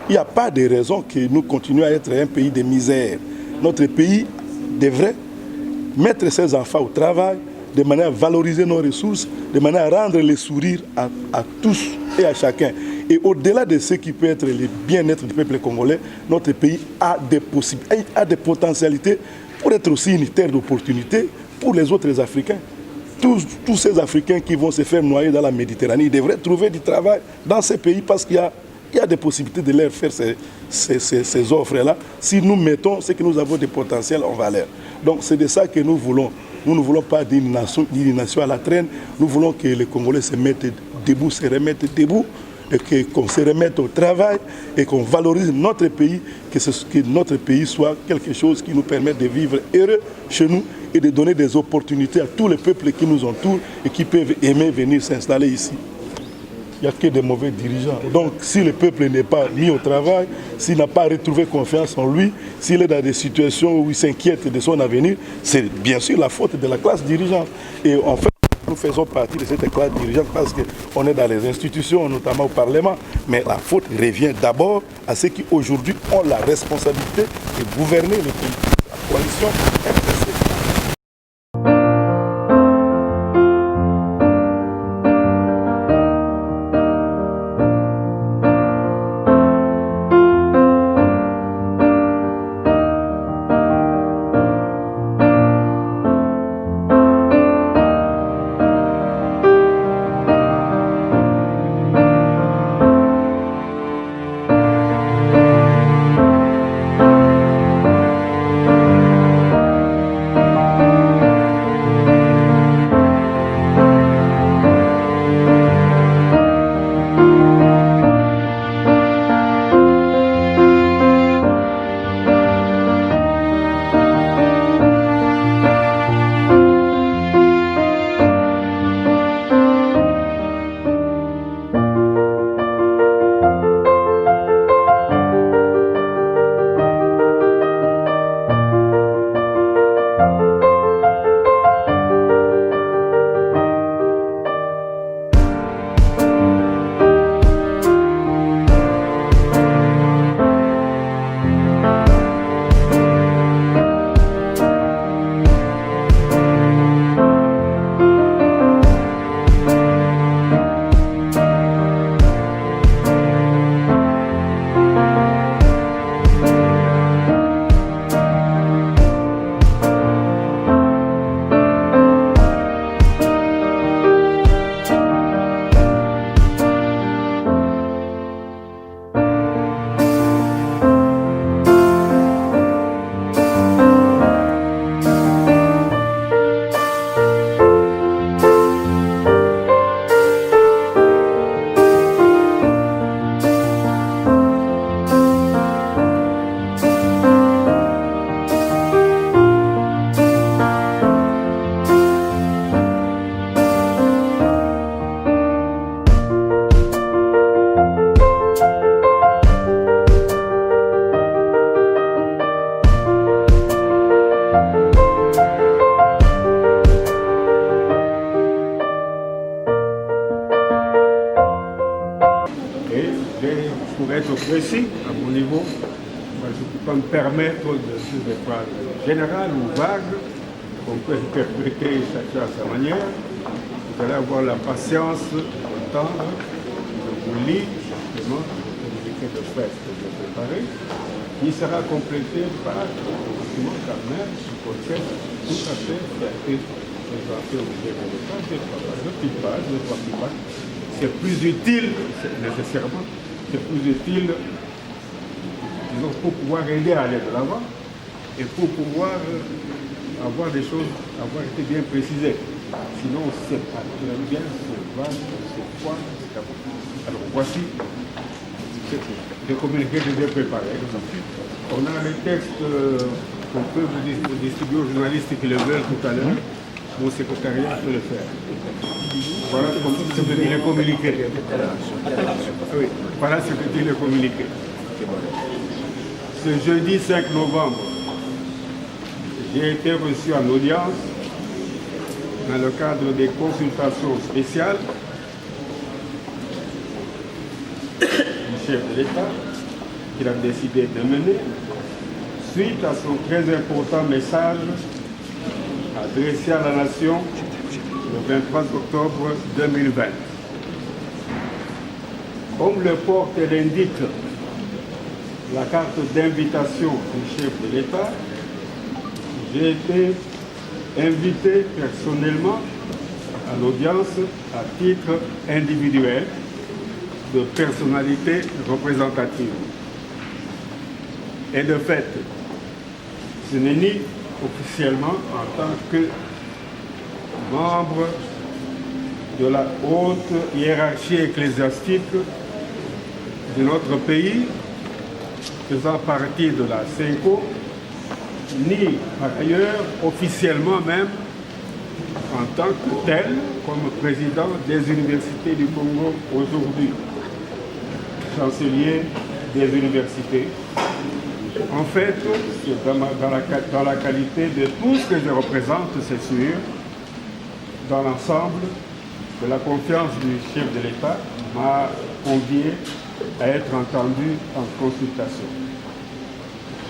Il n'y a pas de raison que nous continuions à être un pays de misère. Notre pays devrait mettre ses enfants au travail, de manière à valoriser nos ressources, de manière à rendre le sourire à tous et à chacun. Et au-delà de ce qui peut être le bien-être du peuple congolais, notre pays a des potentialités pour être aussi une terre d'opportunité pour les autres Africains. Tous ces Africains qui vont se faire noyer dans la Méditerranée, ils devraient trouver du travail dans ces pays parce qu'il y a des possibilités de leur faire ces offres-là. Si nous mettons ce que nous avons de potentiel en valeur. Donc c'est de ça que nous voulons. Nous ne voulons pas d'une nation à la traîne. Nous voulons que les Congolais se mettent debout, se remettent debout, et qu'on se remette au travail et qu'on valorise notre pays, que notre pays soit quelque chose qui nous permet de vivre heureux chez nous et de donner des opportunités à tous les peuples qui nous entourent et qui peuvent aimer venir s'installer ici. Il n'y a que des mauvais dirigeants. Donc si le peuple n'est pas mis au travail, s'il n'a pas retrouvé confiance en lui, s'il est dans des situations où il s'inquiète de son avenir, c'est bien sûr la faute de la classe dirigeante. Et en fait, nous faisons partie de cette classe dirigeante parce qu'on est dans les institutions, notamment au Parlement. Mais la faute revient d'abord à ceux qui aujourd'hui ont la responsabilité de gouverner le pays. La coalition FPC. Congo. Je ne peux pas me permettre de faire des phrases générales ou vagues qu'on peut interpréter chacun à sa manière. Vous allez avoir la patience d'entendre. Je vous lis justement le communiqué de presse que j'ai préparé, qui sera complété par le document quand même du contexte tout à fait qui a été présenté au chef de l'État. Deux petites pages. C'est plus utile, nécessairement, c'est plus utile, disons, pour pouvoir aider à aller de l'avant et pour pouvoir avoir des choses, avoir été bien précisées. Sinon, on ne sait pas. Bien, c'est vague, c'est quoi, c'est pas. Alors, voici les communiqués que j'ai préparés. On a les textes qu'on peut vous distribuer aux journalistes qui le veulent tout à l'heure. Mon secrétariat peut le faire. Voilà ce que dit le communiqué. Oui, voilà ce que dit le communiqué. Ce jeudi 5 novembre, j'ai été reçu en audience dans le cadre des consultations spéciales du chef de l'État qu'il a décidé de mener suite à son très important message adressé à la nation le 23 octobre 2020. Comme le porte et l'indique la carte d'invitation du chef de l'État, j'ai été invité personnellement à l'audience à titre individuel de personnalité représentative. Et de fait, ce n'est ni officiellement en tant que membre de la haute hiérarchie ecclésiastique de notre pays, faisant partie de la CENCO, ni par ailleurs officiellement même en tant que tel, comme président des universités du Congo aujourd'hui, chancelier des universités. En fait, c'est dans la qualité de tout ce que je représente, c'est sûr, dans l'ensemble, que la confiance du chef de l'État m'a convié à être entendu en consultation.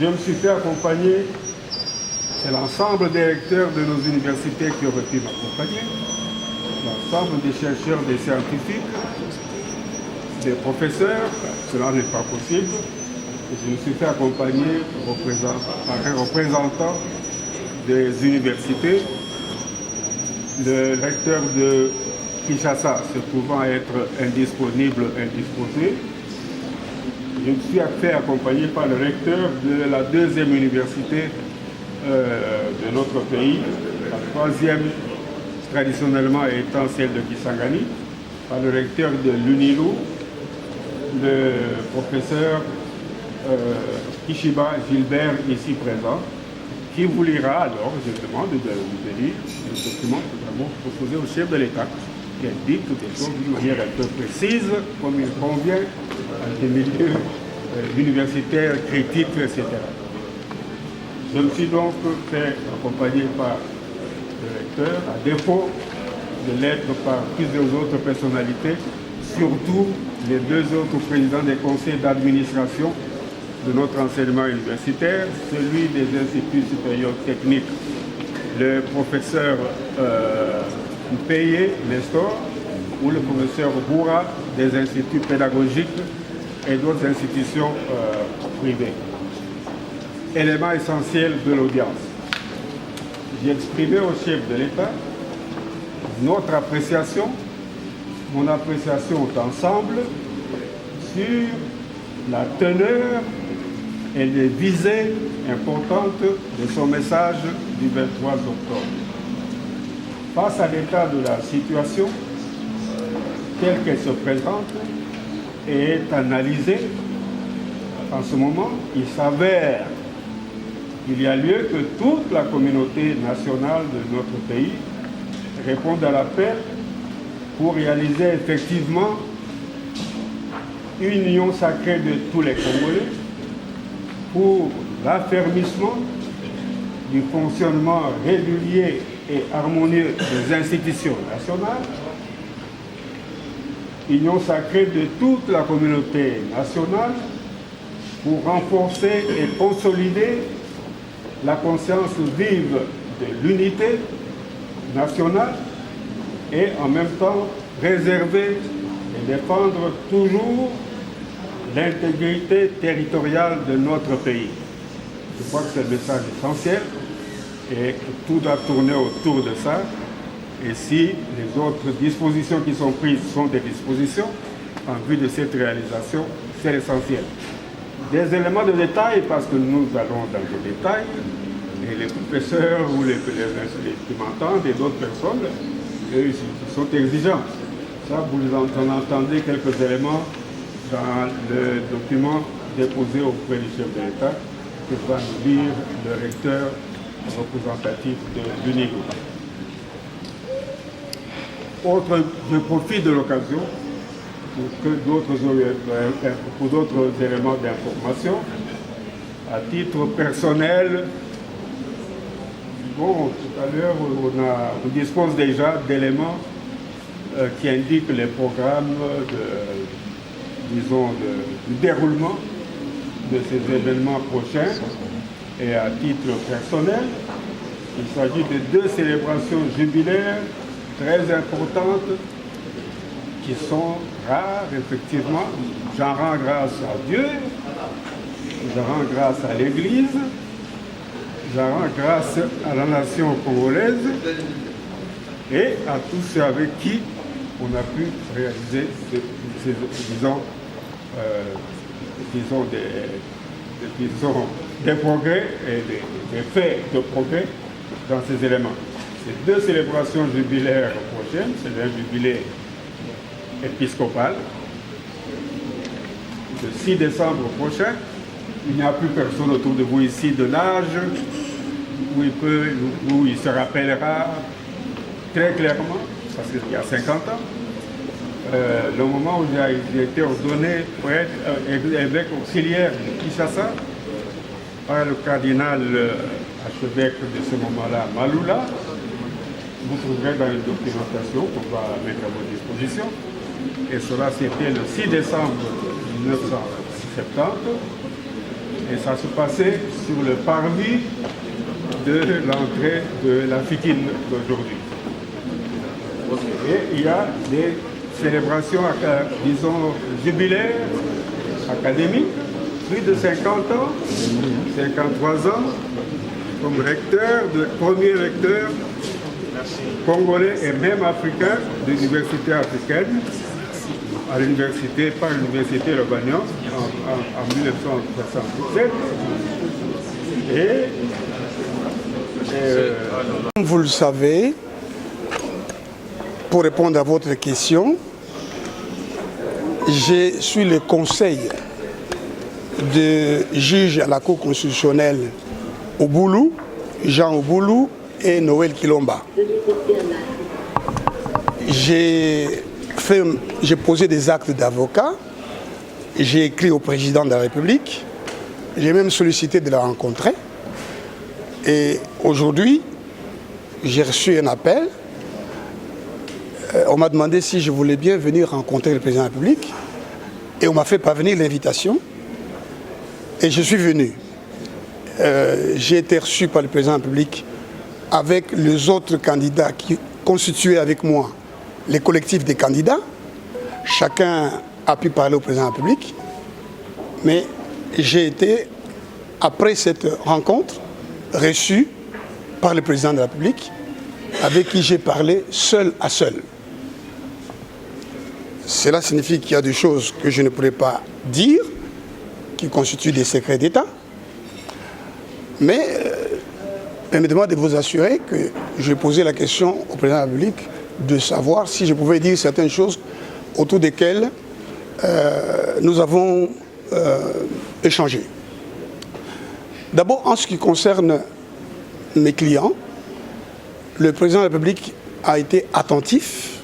Je me suis fait accompagner, c'est l'ensemble des recteurs de nos universités qui auraient pu m'accompagner, l'ensemble des chercheurs, des scientifiques, des professeurs, cela n'est pas possible. Je me suis fait accompagner par un représentant des universités, le recteur de Kinshasa se trouvant être indisposé. Je me suis fait accompagner par le recteur de la deuxième université de notre pays, la troisième traditionnellement étant celle de Kisangani, par le recteur de l'UNILU, le professeur Kishiba Gilbert, ici présent, qui vous lira alors, je demande de lire le document que nous avons proposé au chef de l'État, qui indique des choses d'une manière un peu précise, comme il convient à des milieux universitaires, critiques, etc. Je me suis donc fait accompagner par le recteur, à défaut de l'être par plusieurs autres personnalités, surtout les deux autres présidents des conseils d'administration de notre enseignement universitaire, celui des instituts supérieurs techniques, le professeur Mpeye Nestor ou le professeur Boura des instituts pédagogiques et d'autres institutions privées. Élément essentiel de l'audience. J'ai exprimé au chef de l'État notre appréciation, mon appréciation d'ensemble sur la teneur et les visées importantes de son message du 23 octobre. Face à l'état de la situation, telle qu'elle se présente et est analysée, en ce moment, il s'avère qu'il y a lieu que toute la communauté nationale de notre pays réponde à l'appel pour réaliser effectivement une union sacrée de tous les Congolais pour l'affermissement du fonctionnement régulier et harmonieux des institutions nationales, union sacrée de toute la communauté nationale pour renforcer et consolider la conscience vive de l'unité nationale et en même temps préserver et défendre toujours l'intégrité territoriale de notre pays. Je crois que c'est le message essentiel et que tout doit tourner autour de ça. Et si les autres dispositions qui sont prises sont des dispositions en vue de cette réalisation, c'est l'essentiel. Des éléments de détail, parce que nous allons dans les détails, et les professeurs ou les qui m'entendent et d'autres personnes, eux, ils sont exigeants. Ça, vous en entendez quelques éléments dans le document déposé auprès du chef de l'État que va nous lire le recteur représentatif de l'UNIGO. Je profite de l'occasion pour d'autres éléments d'information. À titre personnel, bon, tout à l'heure, on dispose déjà d'éléments qui indiquent les programmes du déroulement de ces événements prochains. Et à titre personnel, il s'agit de 2 célébrations jubilaires très importantes qui sont rares, effectivement. J'en rends grâce à Dieu, j'en rends grâce à l'Église, j'en rends grâce à la nation congolaise et à tous ceux avec qui on a pu réaliser des progrès et des faits de progrès dans ces éléments. Ces 2 célébrations jubilaires prochaines, c'est un jubilé épiscopal. Le 6 décembre prochain, il n'y a plus personne autour de vous ici de l'âge où il se rappellera très clairement, parce qu'il y a 50 ans, le moment où j'ai été ordonné pour être évêque auxiliaire de Kinshasa par le cardinal archevêque de ce moment-là, Maloula. Vous trouverez dans une documentation qu'on va mettre à votre disposition. Et cela, c'était le 6 décembre 1970. Et ça se passait sur le parvis de l'entrée de la Fikine d'aujourd'hui. Et il y a des célébrations, disons, jubilaires, académiques, plus de 50 ans, 53 ans, comme recteur, premier recteur congolais et même africain de l'université africaine, à l'université, par l'université Lobagnon en 1967. Comme vous le savez, pour répondre à votre question, je suis le conseil de juge à la Cour constitutionnelle Oboulou, Jean Oboulou et Noël Kilomba. J'ai posé des actes d'avocat, j'ai écrit au président de la République, j'ai même sollicité de la rencontrer. Et aujourd'hui, j'ai reçu un appel. On m'a demandé si je voulais bien venir rencontrer le président de la République. Et on m'a fait parvenir l'invitation. Et je suis venu. J'ai été reçu par le président de la République avec les autres candidats qui constituaient avec moi les collectifs des candidats. Chacun a pu parler au président de la République. Mais j'ai été, après cette rencontre, reçu par le président de la République, avec qui j'ai parlé seul à seul. Cela signifie qu'il y a des choses que je ne pourrais pas dire, qui constituent des secrets d'État. Mais permettez-moi de vous assurer que j'ai posé la question au président de la République de savoir si je pouvais dire certaines choses autour desquelles nous avons échangé. D'abord, en ce qui concerne mes clients, le président de la République a été attentif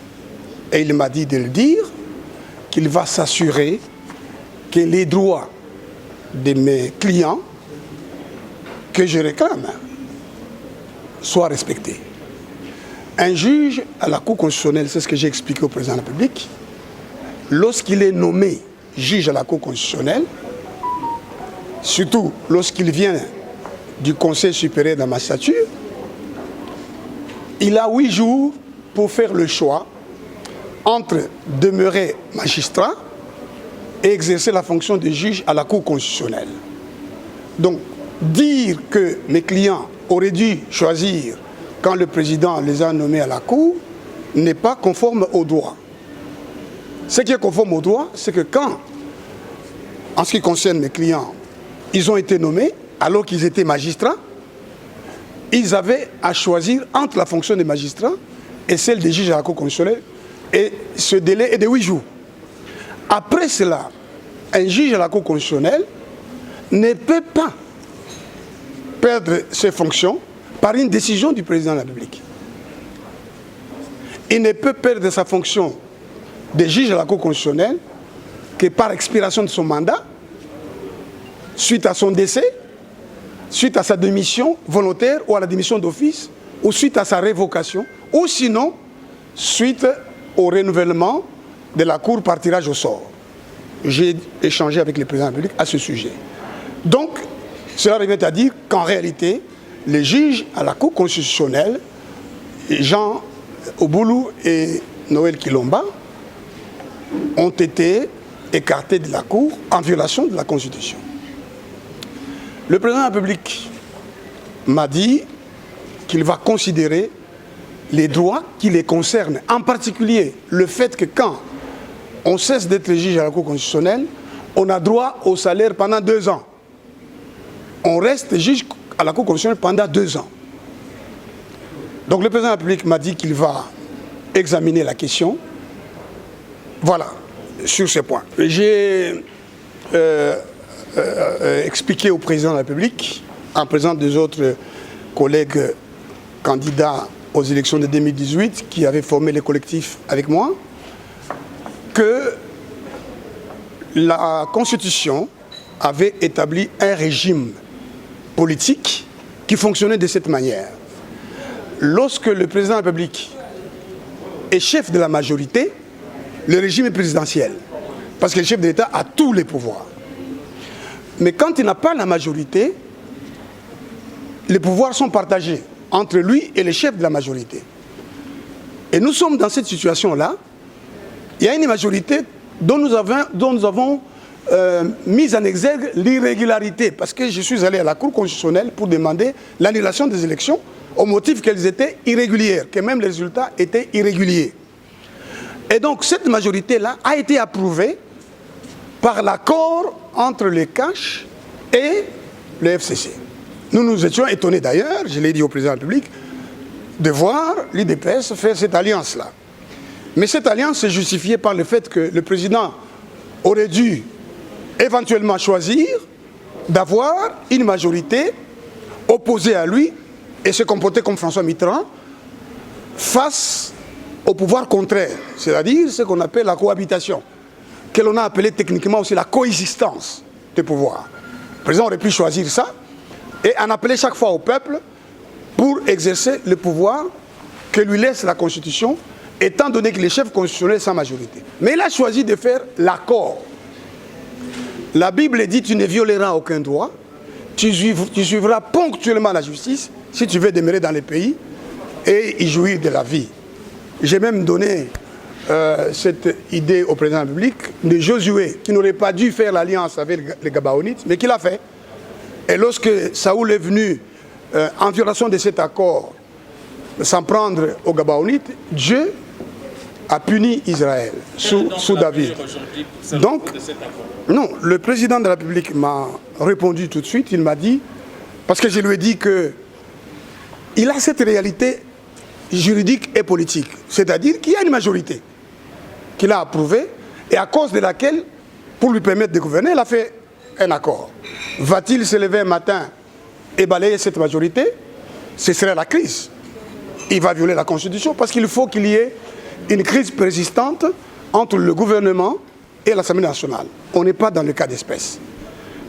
et il m'a dit de le dire qu'il va s'assurer que les droits de mes clients que je réclame soient respectés. Un juge à la Cour constitutionnelle, c'est ce que j'ai expliqué au président de la République, lorsqu'il est nommé juge à la Cour constitutionnelle, surtout lorsqu'il vient du Conseil supérieur de la magistrature, il a 8 jours pour faire le choix entre demeurer magistrat et exercer la fonction de juge à la Cour constitutionnelle. Donc, dire que mes clients auraient dû choisir quand le président les a nommés à la Cour n'est pas conforme au droit. Ce qui est conforme au droit, c'est que quand, en ce qui concerne mes clients, ils ont été nommés alors qu'ils étaient magistrats, ils avaient à choisir entre la fonction de magistrat et celle des juges à la Cour constitutionnelle, et ce délai est de 8 jours. Après cela, un juge à la Cour constitutionnelle ne peut pas perdre ses fonctions par une décision du président de la République. Il ne peut perdre sa fonction de juge à la Cour constitutionnelle que par expiration de son mandat, suite à son décès, suite à sa démission volontaire ou à la démission d'office, ou suite à sa révocation, ou sinon, suite au renouvellement de la Cour par tirage au sort. J'ai échangé avec le président de la République à ce sujet. Donc, cela revient à dire qu'en réalité, les juges à la Cour constitutionnelle, Jean Oboulou et Noël Kilomba, ont été écartés de la Cour en violation de la Constitution. Le président de la République m'a dit qu'il va considérer les droits qui les concernent, en particulier le fait que quand on cesse d'être juge à la Cour constitutionnelle, on a droit au salaire pendant 2 ans. On reste juge à la Cour constitutionnelle pendant 2 ans. Donc le président de la République m'a dit qu'il va examiner la question. Voilà, sur ce point. J'ai expliqué au président de la République, en présence des autres collègues candidats aux élections de 2018 qui avaient formé les collectifs avec moi, que la Constitution avait établi un régime politique qui fonctionnait de cette manière. Lorsque le président de la République est chef de la majorité, le régime est présidentiel, parce que le chef de l'État a tous les pouvoirs. Mais quand il n'a pas la majorité, les pouvoirs sont partagés entre lui et le chef de la majorité. Et nous sommes dans cette situation-là. Il y a une majorité dont nous avons mis en exergue l'irrégularité, parce que je suis allé à la Cour constitutionnelle pour demander l'annulation des élections au motif qu'elles étaient irrégulières, que même les résultats étaient irréguliers. Et donc cette majorité-là a été approuvée par l'accord entre le CACH et le FCC. Nous nous étions étonnés d'ailleurs, je l'ai dit au président de la République, de voir l'UDPS faire cette alliance-là. Mais cette alliance est justifiée par le fait que le président aurait dû éventuellement choisir d'avoir une majorité opposée à lui et se comporter comme François Mitterrand face au pouvoir contraire, c'est-à-dire ce qu'on appelle la cohabitation, que l'on a appelé techniquement aussi la coexistence des pouvoirs. Le président aurait pu choisir ça et en appeler chaque fois au peuple pour exercer le pouvoir que lui laisse la Constitution, étant donné que les chefs constitutionnels sont majorité. Mais il a choisi de faire l'accord. La Bible dit: tu ne violeras aucun droit, tu suivras ponctuellement la justice si tu veux demeurer dans le pays et y jouir de la vie. J'ai même donné cette idée au président de la République de Josué, qui n'aurait pas dû faire l'alliance avec les Gabaonites, mais qui l'a fait. Et lorsque Saoul est venu en violation de cet accord s'en prendre aux Gabaonites, Dieu a puni Israël sous David. Donc, non, le président de la République m'a répondu tout de suite, il m'a dit, parce que je lui ai dit qu'il a cette réalité juridique et politique, c'est-à-dire qu'il y a une majorité qu'il a approuvée et à cause de laquelle, pour lui permettre de gouverner, il a fait un accord. Va-t-il se lever un matin et balayer cette majorité? Ce serait la crise. Il va violer la Constitution parce qu'il faut qu'il y ait une crise persistante entre le gouvernement et l'Assemblée nationale. On n'est pas dans le cas d'espèce.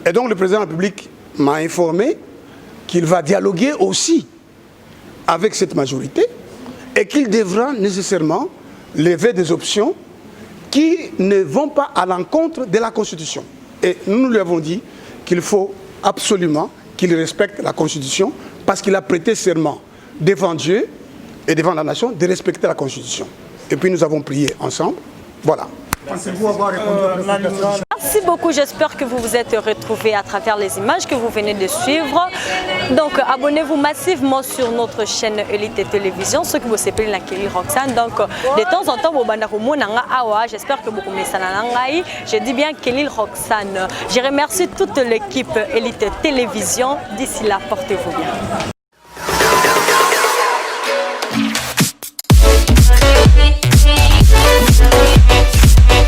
Et donc le président de la République m'a informé qu'il va dialoguer aussi avec cette majorité et qu'il devra nécessairement lever des options qui ne vont pas à l'encontre de la Constitution. Et nous lui avons dit qu'il faut absolument qu'il respecte la Constitution parce qu'il a prêté serment devant Dieu et devant la nation de respecter la Constitution. Et puis nous avons prié ensemble. Voilà. Pensez-vous avoir répondu Merci beaucoup, j'espère que vous vous êtes retrouvés à travers les images que vous venez de suivre. Donc abonnez-vous massivement sur notre chaîne Elite Télévision, ceux que vous s'appelez la Kelly Roxane. Donc de temps en temps, j'espère que vous connaissez Nanangai. Je dis bien Kelly Roxane. Je remercie toute l'équipe Elite Télévision. D'ici là, portez-vous bien.